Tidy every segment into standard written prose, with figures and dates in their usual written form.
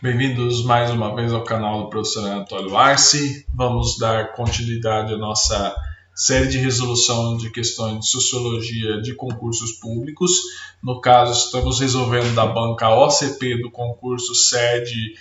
Bem-vindos mais uma vez ao canal do professor Anatólio Arce. Vamos dar continuidade à nossa série de resolução de questões de sociologia de concursos públicos. No caso, estamos resolvendo da banca OCP do concurso SED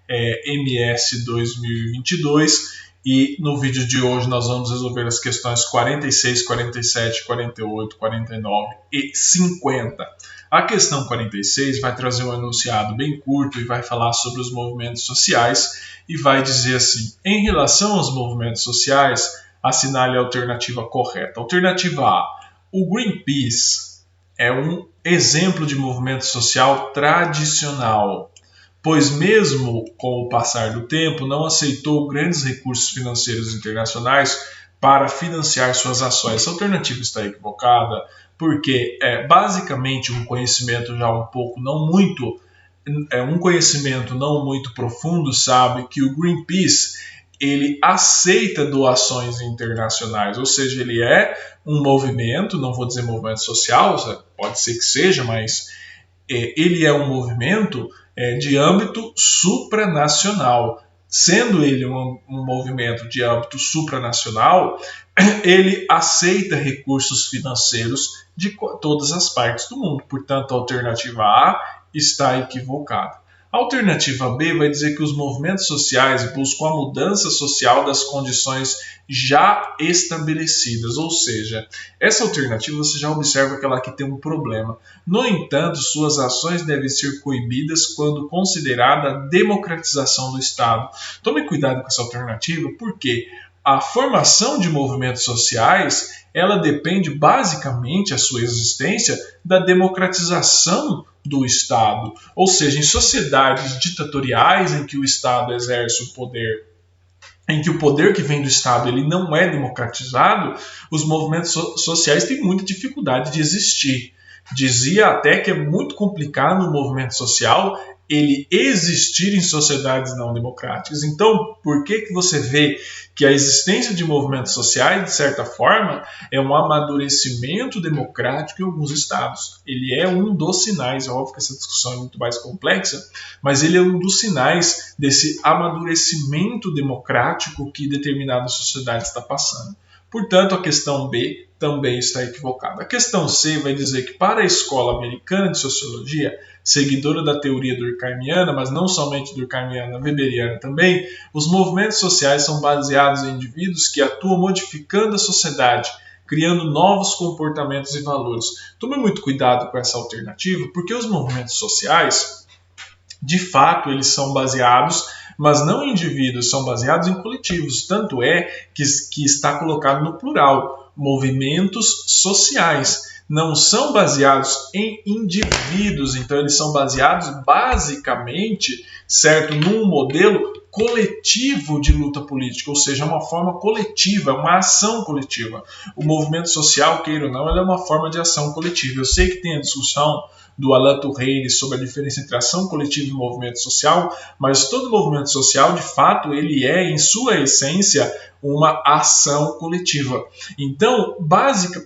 MS 2022 e no vídeo de hoje nós vamos resolver as questões 46, 47, 48, 49 e 50. A questão 46 vai trazer um enunciado bem curto e vai falar sobre os movimentos sociais e vai dizer assim: em relação aos movimentos sociais, assinale a alternativa correta. Alternativa A: o Greenpeace é um exemplo de movimento social tradicional, pois mesmo com o passar do tempo não aceitou grandes recursos financeiros internacionais para financiar suas ações. Essa alternativa está equivocada, porque é basicamente um conhecimento já um conhecimento não muito profundo sabe que o Greenpeace ele aceita doações internacionais, ou seja, ele é um movimento, não vou dizer movimento social, pode ser que seja, mas ele é um movimento de âmbito supranacional. Sendo ele um movimento de âmbito supranacional, ele aceita recursos financeiros de todas as partes do mundo. Portanto, a alternativa A está equivocada. A alternativa B vai dizer que os movimentos sociais buscam a mudança social das condições já estabelecidas, ou seja, essa alternativa você já observa que ela aqui tem um problema. No entanto, suas ações devem ser coibidas quando considerada a democratização do Estado. Tome cuidado com essa alternativa, porque a formação de movimentos sociais, ela depende basicamente, a sua existência, da democratização do Estado. Ou seja, em sociedades ditatoriais em que o Estado exerce o poder, em que o poder que vem do Estado ele não é democratizado, os movimentos sociais têm muita dificuldade de existir. Dizia até que é muito complicado no movimento social ele existir em sociedades não democráticas. Então, por que você vê que a existência de movimentos sociais, de certa forma, é um amadurecimento democrático em alguns estados? Ele é um dos sinais, é óbvio que essa discussão é muito mais complexa, mas ele é um dos sinais desse amadurecimento democrático que determinada sociedade está passando. Portanto, a questão B também está equivocada. A questão C vai dizer que para a Escola Americana de Sociologia, seguidora da teoria durkheimiana, mas não somente durkheimiana, weberiana também, os movimentos sociais são baseados em indivíduos que atuam modificando a sociedade, criando novos comportamentos e valores. Tome muito cuidado com essa alternativa, porque os movimentos sociais, de fato, eles são baseados, mas não em indivíduos, são baseados em coletivos. Tanto é que está colocado no plural, movimentos sociais. Não são baseados em indivíduos, então eles são baseados basicamente, certo, num modelo coletivo de luta política, ou seja, uma forma coletiva, uma ação coletiva. O movimento social, queira ou não, ele é uma forma de ação coletiva. Eu sei que tem a discussão do Alain Touré sobre a diferença entre ação coletiva e movimento social, mas todo movimento social, de fato, ele é, em sua essência, uma ação coletiva. Então,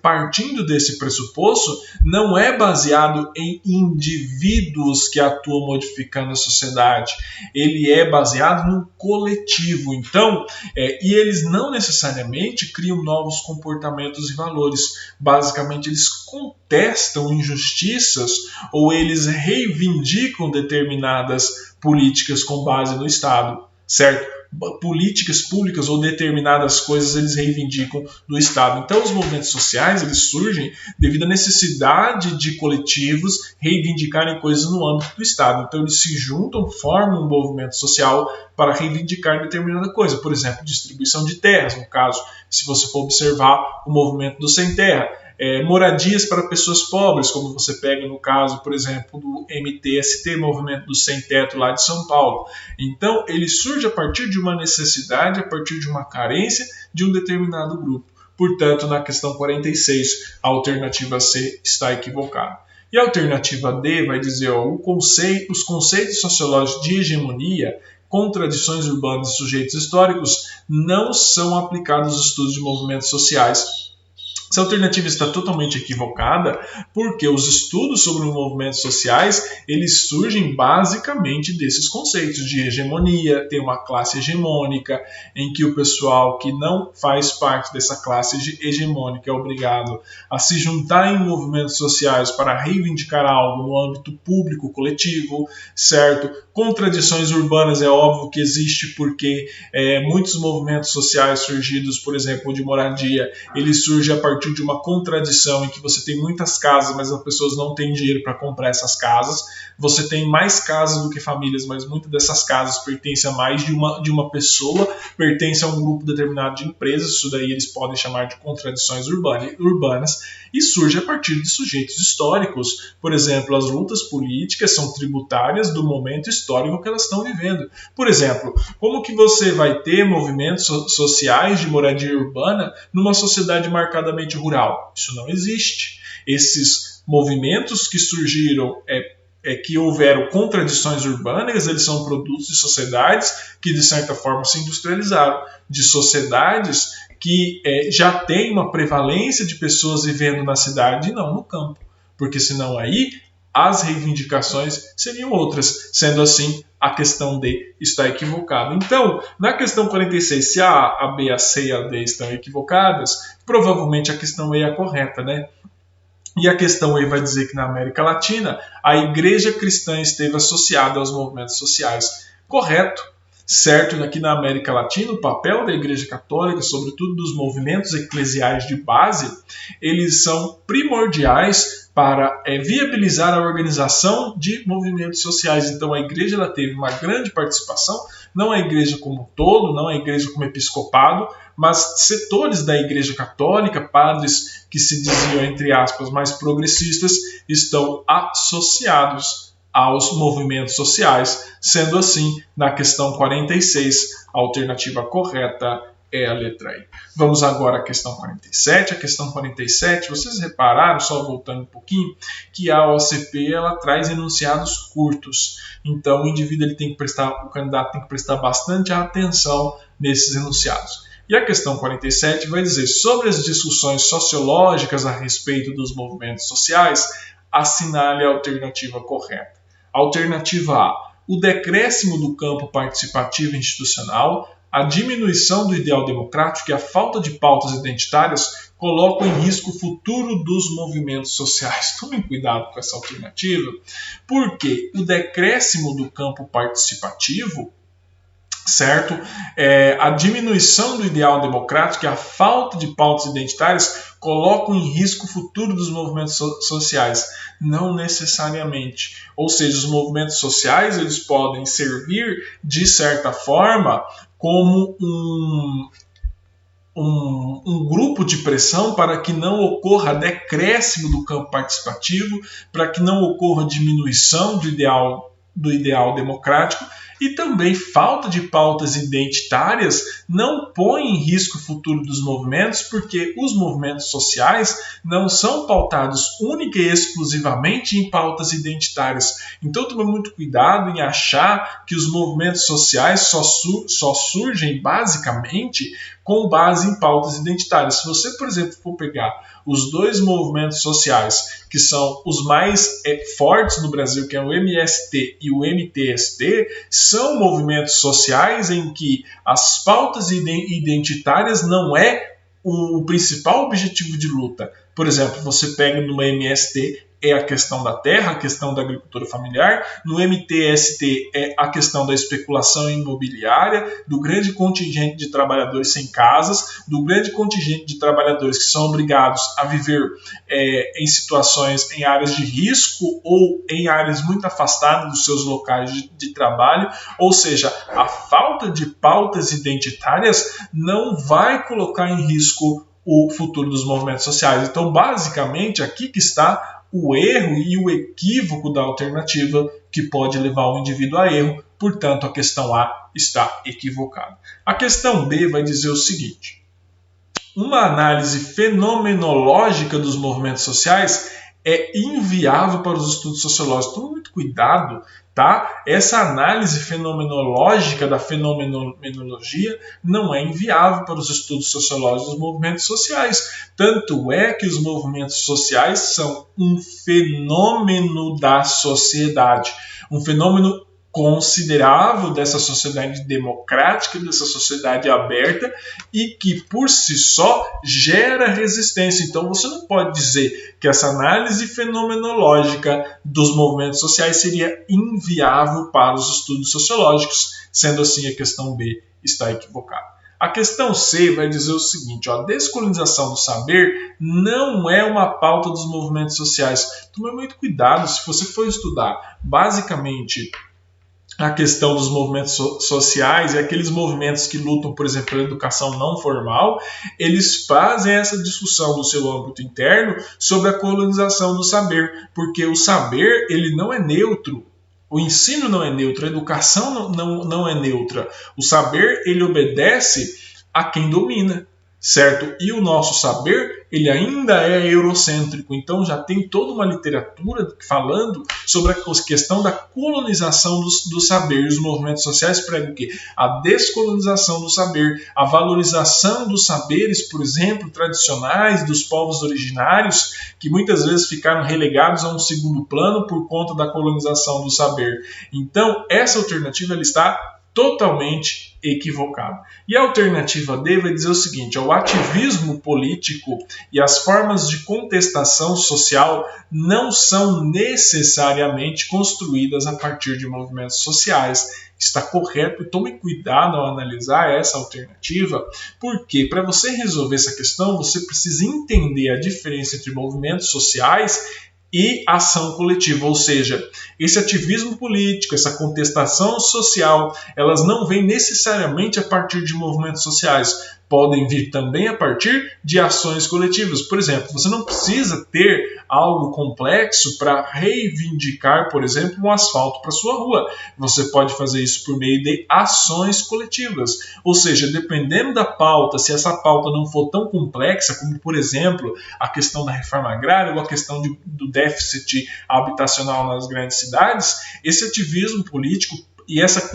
partindo desse pressuposto, não é baseado em indivíduos que atuam modificando a sociedade. Ele é baseado no coletivo. Então, e eles não necessariamente criam novos comportamentos e valores. Basicamente, eles contestam injustiças ou eles reivindicam determinadas políticas com base no Estado, certo? Políticas públicas ou determinadas coisas eles reivindicam do Estado. Então os movimentos sociais eles surgem devido à necessidade de coletivos reivindicarem coisas no âmbito do Estado. Então eles se juntam, formam um movimento social para reivindicar determinada coisa. Por exemplo, distribuição de terras, no caso, se você for observar o movimento do Sem Terra. Moradias para pessoas pobres, como você pega no caso, por exemplo, do MTST, Movimento do Sem Teto lá de São Paulo. Então, ele surge a partir de uma necessidade, a partir de uma carência de um determinado grupo. Portanto, na questão 46, a alternativa C está equivocada. E a alternativa D vai dizer, os conceitos sociológicos de hegemonia, contradições urbanas e sujeitos históricos não são aplicados aos estudos de movimentos sociais. Essa alternativa está totalmente equivocada porque os estudos sobre os movimentos sociais eles surgem basicamente desses conceitos de hegemonia, ter uma classe hegemônica em que o pessoal que não faz parte dessa classe hegemônica é obrigado a se juntar em movimentos sociais para reivindicar algo no âmbito público coletivo, certo? Contradições urbanas é óbvio que existe porque muitos movimentos sociais surgidos, por exemplo, de moradia, eles surgem a partir de uma contradição em que você tem muitas casas, mas as pessoas não têm dinheiro para comprar essas casas. Você tem mais casas do que famílias, mas muitas dessas casas pertencem a mais de uma pessoa, pertencem a um grupo determinado de empresas. Isso daí eles podem chamar de contradições urbanas, e surge a partir de sujeitos históricos. Por exemplo, as lutas políticas são tributárias do momento histórico que elas estão vivendo. Por exemplo, como que você vai ter movimentos sociais de moradia urbana numa sociedade marcadamente rural? Isso não existe. Esses movimentos que surgiram que houveram contradições urbanas, eles são produtos de sociedades que de certa forma se industrializaram, de sociedades que já tem uma prevalência de pessoas vivendo na cidade e não no campo, porque senão aí as reivindicações seriam outras. Sendo assim, a questão D está equivocada. Então, na questão 46, se a B, a C e a D estão equivocadas, provavelmente a questão E é a correta, né? E a questão E vai dizer que na América Latina a igreja cristã esteve associada aos movimentos sociais. Correto. Certo, aqui na América Latina, o papel da Igreja Católica, sobretudo dos movimentos eclesiais de base, eles são primordiais para viabilizar a organização de movimentos sociais. Então, a Igreja ela teve uma grande participação, não a Igreja como um todo, não a Igreja como episcopado, mas setores da Igreja Católica, padres que se diziam, entre aspas, mais progressistas, estão associados aos movimentos sociais. Sendo assim, na questão 46, a alternativa correta é a letra I. Vamos agora à questão 47. A questão 47, vocês repararam, só voltando um pouquinho, que a OCP ela traz enunciados curtos. Então, o candidato tem que prestar bastante atenção nesses enunciados. E a questão 47 vai dizer sobre as discussões sociológicas a respeito dos movimentos sociais, assinale a alternativa correta. Alternativa A, o decréscimo do campo participativo institucional, a diminuição do ideal democrático e a falta de pautas identitárias colocam em risco o futuro dos movimentos sociais. Tomem cuidado com essa alternativa, porque o decréscimo do campo participativo, certo? A diminuição do ideal democrático e a falta de pautas identitárias colocam em risco o futuro dos movimentos sociais. Não necessariamente. Ou seja, os movimentos sociais eles podem servir, de certa forma, como um grupo de pressão para que não ocorra decréscimo do campo participativo, para que não ocorra diminuição do ideal democrático, e também falta de pautas identitárias não põe em risco o futuro dos movimentos, porque os movimentos sociais não são pautados única e exclusivamente em pautas identitárias. Então tome muito cuidado em achar que os movimentos sociais só surgem basicamente com base em pautas identitárias. Se você, por exemplo, for pegar os dois movimentos sociais que são os mais fortes no Brasil, que é o MST e o MTST, são movimentos sociais em que as pautas identitárias não é o principal objetivo de luta. Por exemplo, você pega no MST é a questão da terra, a questão da agricultura familiar, no MTST é a questão da especulação imobiliária, do grande contingente de trabalhadores sem casas, do grande contingente de trabalhadores que são obrigados a viver em situações, em áreas de risco ou em áreas muito afastadas dos seus locais de trabalho, ou seja, a falta de pautas identitárias não vai colocar em risco o futuro dos movimentos sociais. Então, basicamente, aqui que está o erro e o equívoco da alternativa que pode levar o indivíduo a erro, portanto a questão A está equivocada. A questão B vai dizer o seguinte: uma análise fenomenológica dos movimentos sociais é inviável para os estudos sociológicos. Tome muito cuidado Tá? Essa análise fenomenológica da fenomenologia não é inviável para os estudos sociológicos dos movimentos sociais. Tanto é que os movimentos sociais são um fenômeno da sociedade, um fenômeno considerável dessa sociedade democrática, dessa sociedade aberta e que por si só gera resistência. Então você não pode dizer que essa análise fenomenológica dos movimentos sociais seria inviável para os estudos sociológicos. Sendo assim, a questão B está equivocada. A questão C vai dizer o seguinte: a descolonização do saber não é uma pauta dos movimentos sociais. Tome muito cuidado se você for estudar basicamente a questão dos movimentos sociais e aqueles movimentos que lutam, por exemplo, pela educação não formal, eles fazem essa discussão no seu âmbito interno sobre a colonização do saber, porque o saber ele não é neutro. O ensino não é neutro, a educação não é neutra. O saber ele obedece a quem domina, certo? E o nosso saber ele ainda é eurocêntrico, então já tem toda uma literatura falando sobre a questão da colonização do saber. Os movimentos sociais pregam o quê? A descolonização do saber, a valorização dos saberes, por exemplo, tradicionais dos povos originários, que muitas vezes ficaram relegados a um segundo plano por conta da colonização do saber. Então, essa alternativa ela está totalmente equivocado. E a alternativa D vai dizer o seguinte: o ativismo político e as formas de contestação social não são necessariamente construídas a partir de movimentos sociais. Está correto, e tome cuidado ao analisar essa alternativa, porque para você resolver essa questão, você precisa entender a diferença entre movimentos sociais e ação coletiva, ou seja, esse ativismo político, essa contestação social, elas não vêm necessariamente a partir de movimentos sociais, podem vir também a partir de ações coletivas. Por exemplo, você não precisa ter algo complexo para reivindicar, por exemplo, um asfalto para sua rua. Você pode fazer isso por meio de ações coletivas. Ou seja, dependendo da pauta, se essa pauta não for tão complexa, como, por exemplo, a questão da reforma agrária ou a questão do déficit habitacional nas grandes cidades, esse ativismo político e essa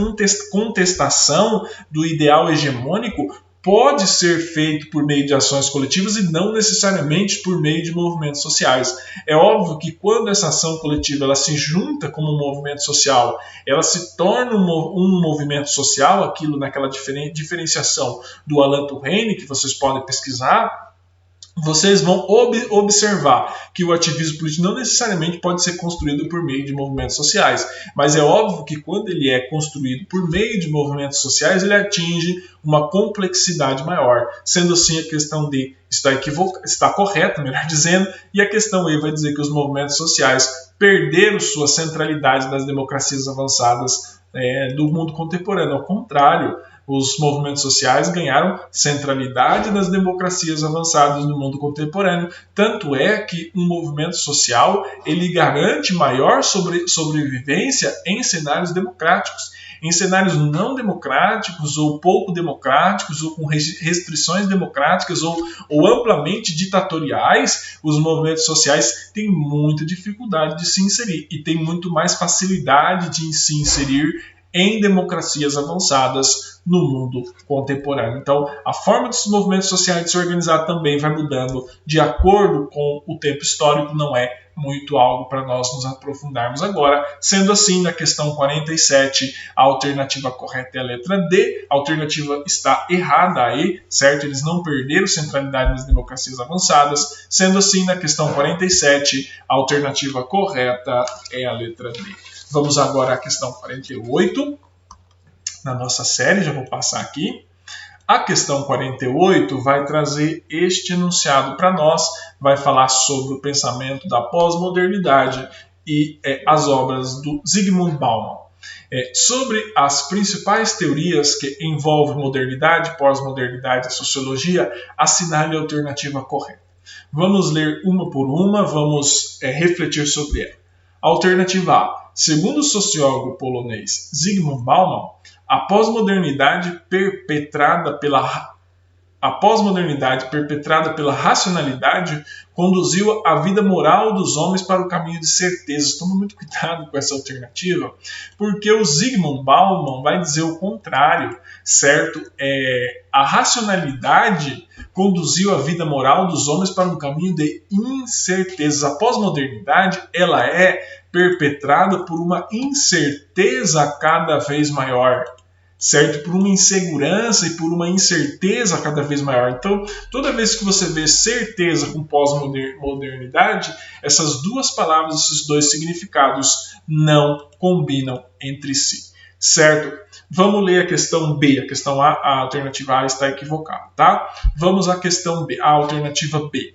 contestação do ideal hegemônico pode ser feito por meio de ações coletivas e não necessariamente por meio de movimentos sociais. É óbvio que quando essa ação coletiva ela se junta como um movimento social, ela se torna um movimento social, aquilo naquela diferenciação do Alan Touraine, que vocês podem pesquisar, vocês vão observar que o ativismo político não necessariamente pode ser construído por meio de movimentos sociais, mas é óbvio que quando ele é construído por meio de movimentos sociais, ele atinge uma complexidade maior. Sendo assim, a questão D está correta, melhor dizendo, e a questão E vai dizer que os movimentos sociais perderam sua centralidade nas democracias avançadas do mundo contemporâneo. Ao contrário, os movimentos sociais ganharam centralidade nas democracias avançadas do mundo contemporâneo. Tanto é que um movimento social ele garante maior sobrevivência em cenários democráticos. Em cenários não democráticos ou pouco democráticos ou com restrições democráticas ou amplamente ditatoriais, os movimentos sociais têm muita dificuldade de se inserir e têm muito mais facilidade de se inserir em democracias avançadas no mundo contemporâneo. Então, a forma dos movimentos sociais de se organizar também vai mudando de acordo com o tempo histórico, não é muito algo para nós nos aprofundarmos agora. Sendo assim, na questão 47, a alternativa correta é a letra D, a alternativa está errada, a E, certo? Eles não perderam centralidade nas democracias avançadas. Sendo assim, na questão 47, a alternativa correta é a letra D. Vamos agora à questão 48, na nossa série, já vou passar aqui. A questão 48 vai trazer este enunciado para nós, vai falar sobre o pensamento da pós-modernidade e as obras do Zygmunt Bauman. Sobre as principais teorias que envolvem modernidade, pós-modernidade e sociologia, assinale a alternativa correta. Vamos ler uma por uma, vamos refletir sobre ela. Alternativa A. Segundo o sociólogo polonês Zygmunt Bauman, a pós-modernidade perpetrada pela A pós-modernidade, perpetrada pela racionalidade, conduziu a vida moral dos homens para o caminho de certezas. Toma muito cuidado com essa alternativa, porque o Zygmunt Bauman vai dizer o contrário, certo? A racionalidade conduziu a vida moral dos homens para um caminho de incertezas. A pós-modernidade, ela é perpetrada por uma incerteza cada vez maior, certo? Por uma insegurança e por uma incerteza cada vez maior. Então, toda vez que você vê certeza com pós-modernidade, essas duas palavras, esses dois significados não combinam entre si, certo? Vamos ler a questão B. A questão A, a alternativa A está equivocada, tá? Vamos à questão B, a alternativa B.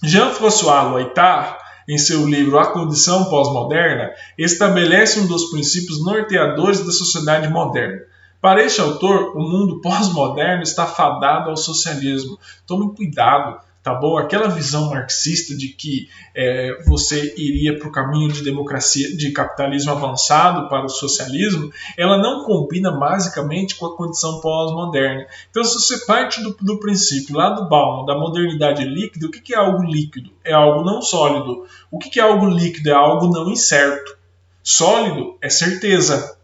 Jean-François Lyotard, em seu livro A Condição Pós-Moderna, estabelece um dos princípios norteadores da sociedade moderna. Para este autor, o mundo pós-moderno está fadado ao socialismo. Tomem cuidado, tá bom? Aquela visão marxista de que você iria para o caminho de democracia, de capitalismo avançado para o socialismo, ela não combina basicamente com a condição pós-moderna. Então, se você parte do princípio lá do Bauman, da modernidade líquida, o que é algo líquido? É algo não sólido. O que é algo líquido? É algo não incerto. Sólido é certeza.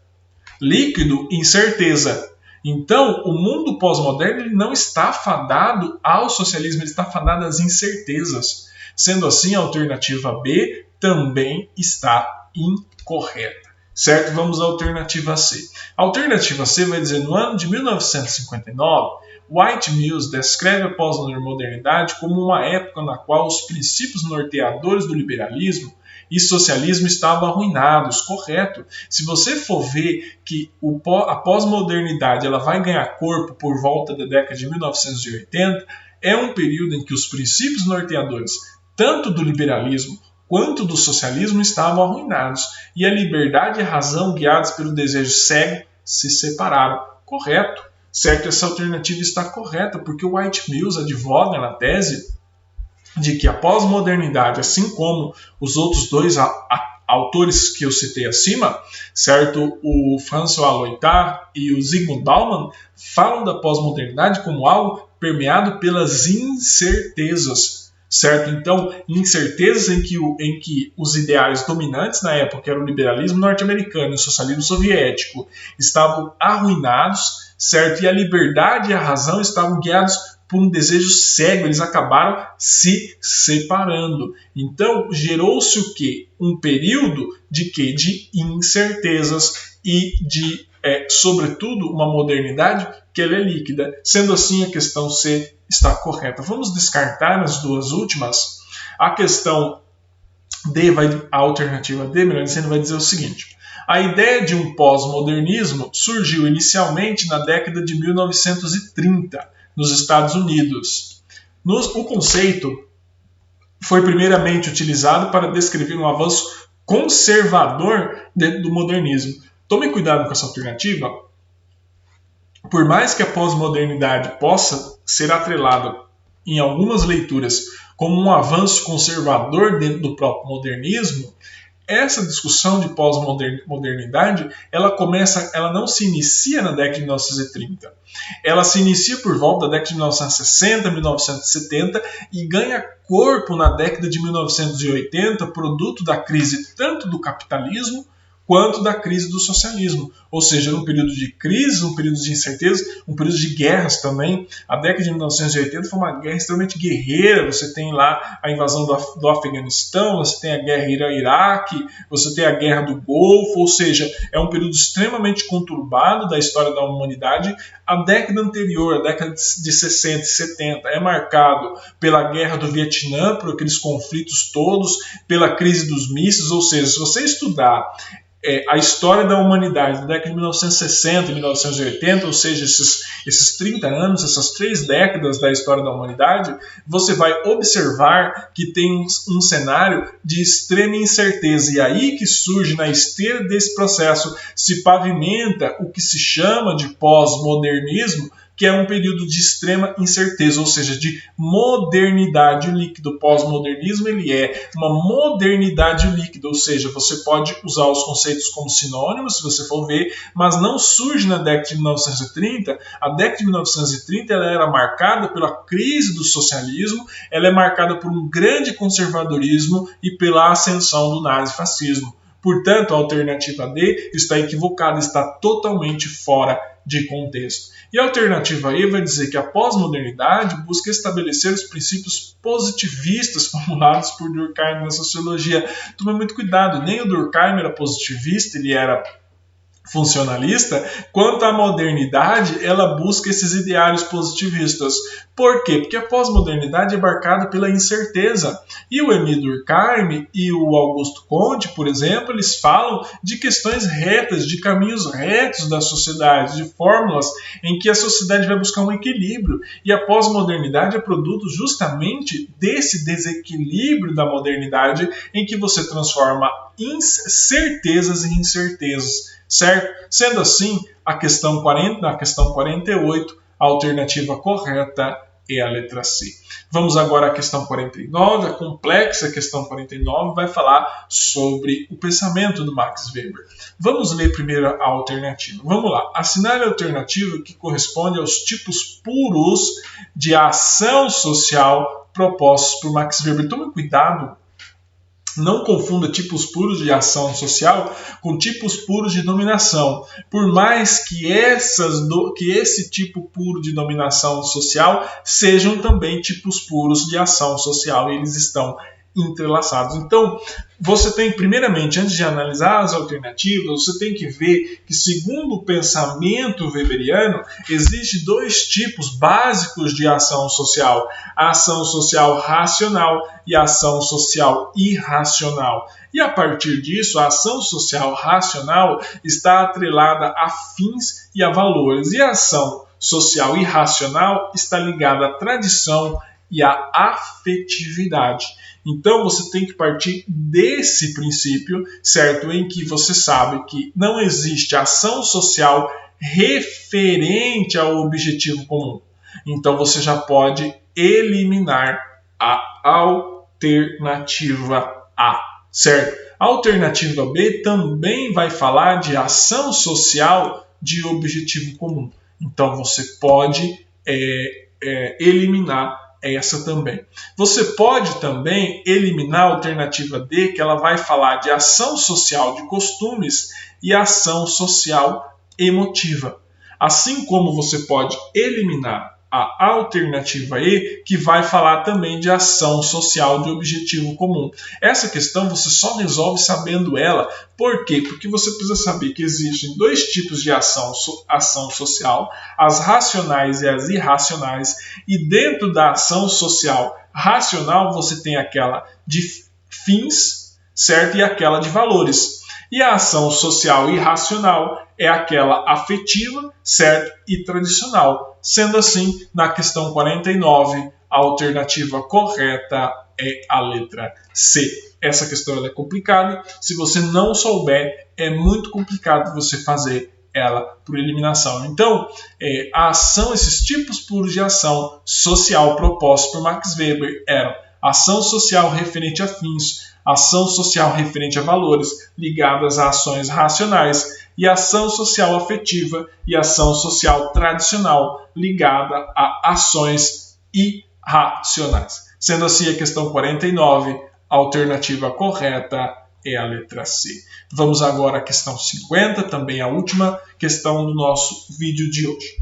Líquido, incerteza. Então, o mundo pós-moderno ele não está fadado ao socialismo, ele está fadado às incertezas. Sendo assim, a alternativa B também está incorreta. Certo? Vamos à alternativa C. A alternativa C vai dizer, no ano de 1959, White Mills descreve a pós-modernidade como uma época na qual os princípios norteadores do liberalismo e socialismo estavam arruinados, correto? Se você for ver que a pós-modernidade ela vai ganhar corpo por volta da década de 1980, é um período em que os princípios norteadores, tanto do liberalismo quanto do socialismo, estavam arruinados, e a liberdade e a razão, guiados pelo desejo cego, se separaram, correto? Certo, essa alternativa está correta, porque o White Mills advoga na tese de que a pós-modernidade, assim como os outros dois autores que eu citei acima, certo? O François Lyotard e o Zygmunt Bauman falam da pós-modernidade como algo permeado pelas incertezas, certo? Então, incertezas em que os ideais dominantes na época, que era o liberalismo norte-americano e o socialismo soviético, estavam arruinados, certo? E a liberdade e a razão estavam guiados por um desejo cego, eles acabaram se separando. Então, gerou-se o quê? Um período de quê? De incertezas e de, sobretudo, uma modernidade que ela é líquida. Sendo assim, a questão C está correta. Vamos descartar as duas últimas. A questão D, a alternativa D, melhor dizendo, vai dizer o seguinte. A ideia de um pós-modernismo surgiu inicialmente na década de 1930, nos Estados Unidos. O conceito foi primeiramente utilizado para descrever um avanço conservador dentro do modernismo. Tome cuidado com essa alternativa. Por mais que a pós-modernidade possa ser atrelada em algumas leituras como um avanço conservador dentro do próprio modernismo, essa discussão de pós-modernidade, ela não se inicia na década de 1930. Ela se inicia por volta da década de 1960, 1970 e ganha corpo na década de 1980, produto da crise tanto do capitalismo quanto da crise do socialismo. Ou seja, num período de crise, um período de incerteza, um período de guerras também. A década de 1980 foi uma guerra extremamente guerreira. Você tem lá a invasão do Afeganistão, você tem a guerra Irã-Iraque, você tem a guerra do Golfo, ou seja, é um período extremamente conturbado da história da humanidade. A década anterior, a década de 60 e 70, é marcado pela guerra do Vietnã, por aqueles conflitos todos, pela crise dos mísseis, ou seja, se você estudar a história da humanidade da década de 1960 e 1980, ou seja, esses 30 anos, essas 3 décadas da história da humanidade, você vai observar que tem um cenário de extrema incerteza. E aí que surge, na esteira desse processo, se pavimenta o que se chama de pós-modernismo, que é um período de extrema incerteza, ou seja, de modernidade líquida. O pós-modernismo ele é uma modernidade líquida, ou seja, você pode usar os conceitos como sinônimos, se você for ver, mas não surge na década de 1930. A década de 1930 ela era marcada pela crise do socialismo, ela é marcada por um grande conservadorismo e pela ascensão do nazifascismo. Portanto, a alternativa D está equivocada, está totalmente fora de contexto. E a alternativa E vai dizer que a pós-modernidade busca estabelecer os princípios positivistas formulados por Durkheim na sociologia. Tome muito cuidado, nem o Durkheim era positivista, ele era funcionalista, quanto à modernidade, ela busca esses ideários positivistas. Por quê? Porque a pós-modernidade é marcada pela incerteza. E o Émile Durkheim e o Augusto Comte, por exemplo, eles falam de questões retas, de caminhos retos da sociedade, de fórmulas em que a sociedade vai buscar um equilíbrio. E a pós-modernidade é produto justamente desse desequilíbrio da modernidade em que você transforma certezas em incertezas. Certo? Sendo assim, na questão 48, a alternativa correta é a letra C. Vamos agora à questão 49, a complexa questão 49 vai falar sobre o pensamento do Max Weber. Vamos ler primeiro a alternativa. Vamos lá. Assinale a alternativa que corresponde aos tipos puros de ação social propostos por Max Weber. Tome cuidado. Não confunda tipos puros de ação social com tipos puros de dominação. Por mais que esse tipo puro de dominação social sejam também tipos puros de ação social, e eles estão entrelaçados. Então, você tem, primeiramente, antes de analisar as alternativas, você tem que ver que, segundo o pensamento weberiano, existem dois tipos básicos de ação social: a ação social racional e a ação social irracional. E, a partir disso, a ação social racional está atrelada a fins e a valores, e a ação social irracional está ligada à tradição e à afetividade. Então, você tem que partir desse princípio, certo? Em que você sabe que não existe ação social referente ao objetivo comum. Então, você já pode eliminar a alternativa A, certo? A alternativa B também vai falar de ação social de objetivo comum. Então, você pode eliminar essa também. Você pode também eliminar a alternativa D, que ela vai falar de ação social de costumes e ação social emotiva. Assim como você pode eliminar a alternativa E, que vai falar também de ação social de objetivo comum. Essa questão você só resolve sabendo ela. Por quê? Porque você precisa saber que existem dois tipos de ação social, as racionais e as irracionais, e dentro da ação social racional você tem aquela de fins, certo? E aquela de valores. E a ação social irracional é aquela afetiva, certo? E tradicional. Sendo assim, na questão 49, a alternativa correta é a letra C. Essa questão é complicada. Se você não souber, é muito complicado você fazer ela por eliminação. Então, esses tipos puros de ação social propostos por Max Weber eram ação social referente a fins, ação social referente a valores ligadas a ações racionais e ação social afetiva e ação social tradicional ligada a ações irracionais. Sendo assim, a questão 49, a alternativa correta é a letra C. Vamos agora à questão 50, também a última questão do nosso vídeo de hoje.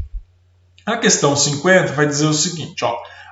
A questão 50 vai dizer o seguinte,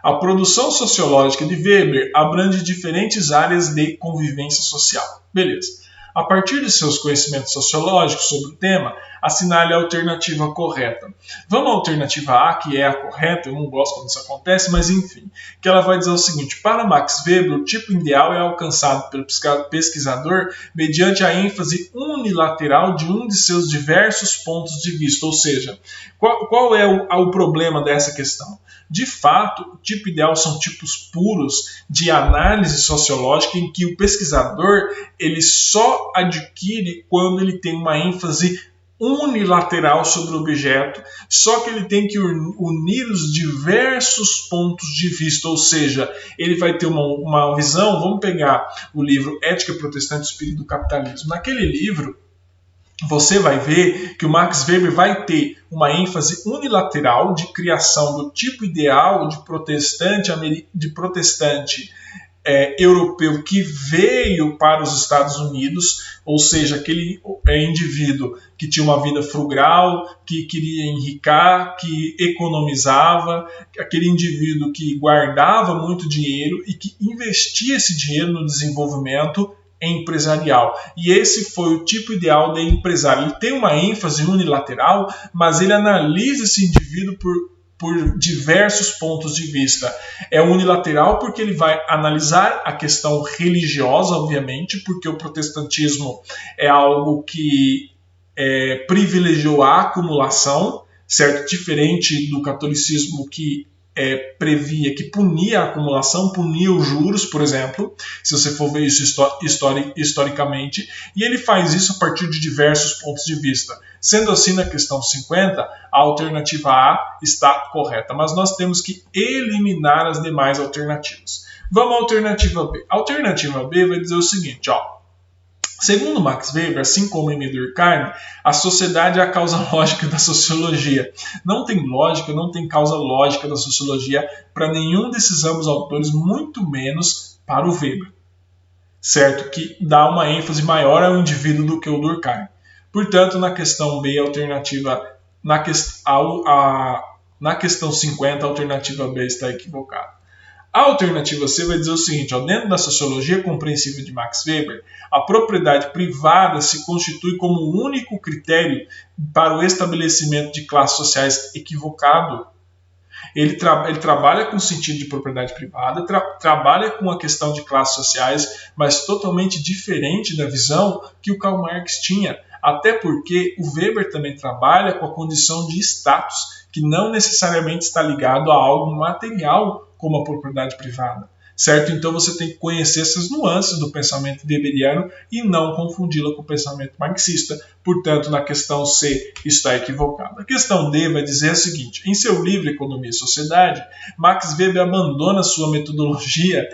a produção sociológica de Weber abrange diferentes áreas de convivência social. Beleza. A partir de seus conhecimentos sociológicos sobre o tema, assinale a alternativa correta. Vamos à alternativa A, que é a correta, eu não gosto quando isso acontece, mas enfim, que ela vai dizer o seguinte: para Max Weber, o tipo ideal é alcançado pelo pesquisador mediante a ênfase unilateral de um de seus diversos pontos de vista, ou seja, qual é o problema dessa questão? De fato, o tipo ideal são tipos puros de análise sociológica em que o pesquisador ele só adquire quando ele tem uma ênfase unilateral sobre o objeto, só que ele tem que unir os diversos pontos de vista, ou seja, ele vai ter uma visão. Vamos pegar o livro Ética Protestante, o Espírito do Capitalismo. Naquele livro, você vai ver que o Max Weber vai ter uma ênfase unilateral de criação do tipo ideal de protestante europeu que veio para os Estados Unidos, ou seja, aquele indivíduo que tinha uma vida frugal, que queria enricar, que economizava, aquele indivíduo que guardava muito dinheiro e que investia esse dinheiro no desenvolvimento empresarial. E esse foi o tipo ideal de empresário. Ele tem uma ênfase unilateral, mas ele analisa esse indivíduo por diversos pontos de vista. É unilateral porque ele vai analisar a questão religiosa, obviamente, porque o protestantismo é algo que privilegiou a acumulação, certo? Diferente do catolicismo, que previa, que punia a acumulação, punia os juros, por exemplo, se você for ver isso historicamente, e ele faz isso a partir de diversos pontos de vista. Sendo assim, na questão 50, a alternativa A está correta, mas nós temos que eliminar as demais alternativas. Vamos à alternativa B. A alternativa B vai dizer o seguinte, segundo Max Weber, assim como Emile Durkheim, a sociedade é a causa lógica da sociologia. Não tem lógica, não tem causa lógica da sociologia para nenhum desses ambos autores, muito menos para o Weber, certo? Que dá uma ênfase maior ao indivíduo do que o Durkheim. Portanto, na questão B, a alternativa, na questão 50, a alternativa B está equivocada. A alternativa C vai dizer o seguinte, dentro da sociologia compreensível de Max Weber, a propriedade privada se constitui como o único critério para o estabelecimento de classes sociais equivocado. Ele trabalha com o sentido de propriedade privada, trabalha com a questão de classes sociais, mas totalmente diferente da visão que o Karl Marx tinha. Até porque o Weber também trabalha com a condição de status, que não necessariamente está ligado a algo material como a propriedade privada, certo? Então você tem que conhecer essas nuances do pensamento weberiano e não confundi-la com o pensamento marxista. Portanto, na questão C está equivocado. A questão D vai dizer o seguinte, em seu livro Economia e Sociedade, Max Weber abandona sua metodologia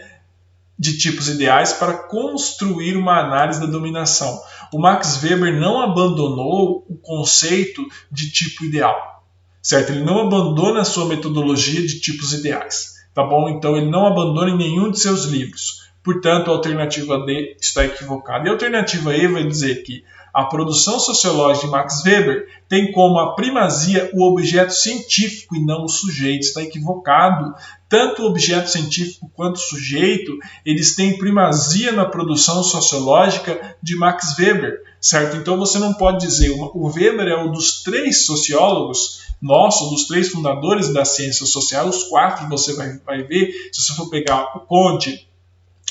de tipos ideais para construir uma análise da dominação. O Max Weber não abandonou o conceito de tipo ideal, certo? Ele não abandona a sua metodologia de tipos ideais. Tá bom? Então ele não abandona em nenhum de seus livros. Portanto, a alternativa D está equivocada. E a alternativa E vai dizer que a produção sociológica de Max Weber tem como a primazia o objeto científico e não o sujeito. Está equivocado. Tanto o objeto científico quanto o sujeito, eles têm primazia na produção sociológica de Max Weber, certo? Então você não pode dizer, o Weber é um dos 3 sociólogos, dos 3 fundadores da ciência social, os 4 você vai ver, se você for pegar o Comte,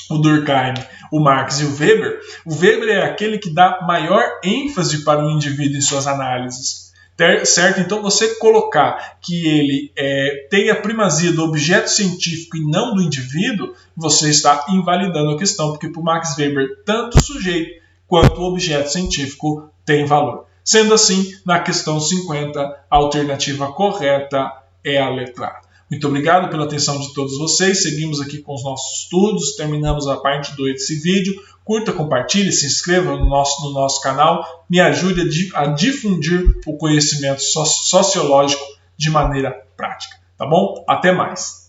o Durkheim, o Marx e o Weber é aquele que dá maior ênfase para o indivíduo em suas análises, certo? Então você colocar que ele tem a primazia do objeto científico e não do indivíduo, você está invalidando a questão, porque para o Max Weber, tanto o sujeito quanto o objeto científico tem valor. Sendo assim, na questão 50, a alternativa correta é a letra A. Muito obrigado pela atenção de todos vocês. Seguimos aqui com os nossos estudos. Terminamos a parte 2 desse vídeo. Curta, compartilhe, se inscreva no nosso canal. Me ajude a difundir o conhecimento sociológico de maneira prática. Tá bom? Até mais.